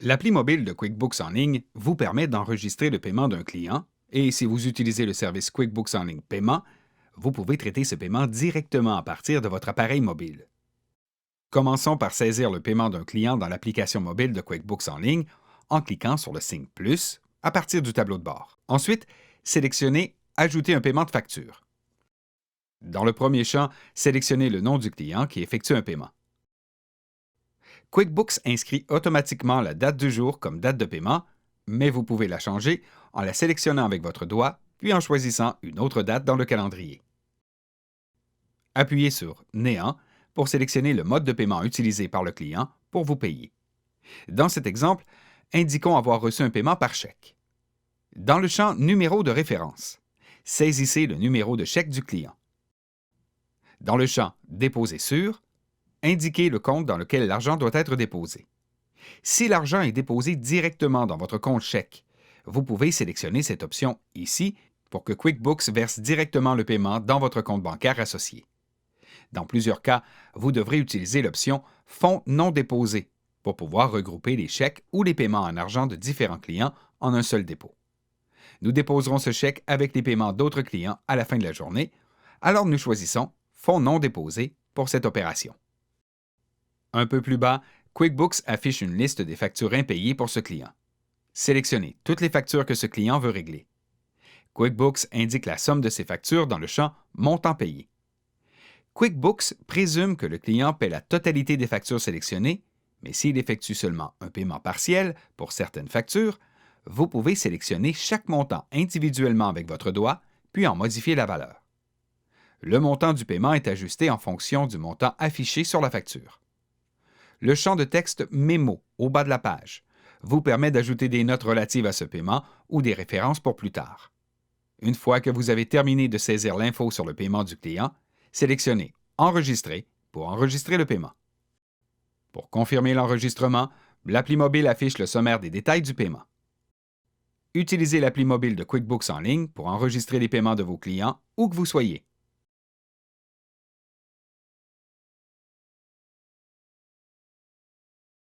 L'appli mobile de QuickBooks en ligne vous permet d'enregistrer le paiement d'un client et si vous utilisez le service QuickBooks en ligne Paiement, vous pouvez traiter ce paiement directement à partir de votre appareil mobile. Commençons par saisir le paiement d'un client dans l'application mobile de QuickBooks en ligne en cliquant sur le signe plus à partir du tableau de bord. Ensuite, sélectionnez Ajouter un paiement de facture. Dans le premier champ, sélectionnez le nom du client qui effectue un paiement. QuickBooks inscrit automatiquement la date du jour comme date de paiement, mais vous pouvez la changer en la sélectionnant avec votre doigt, puis en choisissant une autre date dans le calendrier. Appuyez sur Néant pour sélectionner le mode de paiement utilisé par le client pour vous payer. Dans cet exemple, indiquons avoir reçu un paiement par chèque. Dans le champ Numéro de référence, saisissez le numéro de chèque du client. Dans le champ Déposer sur, indiquez le compte dans lequel l'argent doit être déposé. Si l'argent est déposé directement dans votre compte chèque, vous pouvez sélectionner cette option ici pour que QuickBooks verse directement le paiement dans votre compte bancaire associé. Dans plusieurs cas, vous devrez utiliser l'option Fonds non déposés pour pouvoir regrouper les chèques ou les paiements en argent de différents clients en un seul dépôt. Nous déposerons ce chèque avec les paiements d'autres clients à la fin de la journée, alors nous choisissons Fonds non déposés pour cette opération. Un peu plus bas, QuickBooks affiche une liste des factures impayées pour ce client. Sélectionnez toutes les factures que ce client veut régler. QuickBooks indique la somme de ces factures dans le champ Montant payé. QuickBooks présume que le client paie la totalité des factures sélectionnées, mais s'il effectue seulement un paiement partiel pour certaines factures, vous pouvez sélectionner chaque montant individuellement avec votre doigt, puis en modifier la valeur. Le montant du paiement est ajusté en fonction du montant affiché sur la facture. Le champ de texte Mémo au bas de la page vous permet d'ajouter des notes relatives à ce paiement ou des références pour plus tard. Une fois que vous avez terminé de saisir l'info sur le paiement du client, sélectionnez Enregistrer pour enregistrer le paiement. Pour confirmer l'enregistrement, l'appli mobile affiche le sommaire des détails du paiement. Utilisez l'appli mobile de QuickBooks en ligne pour enregistrer les paiements de vos clients où que vous soyez.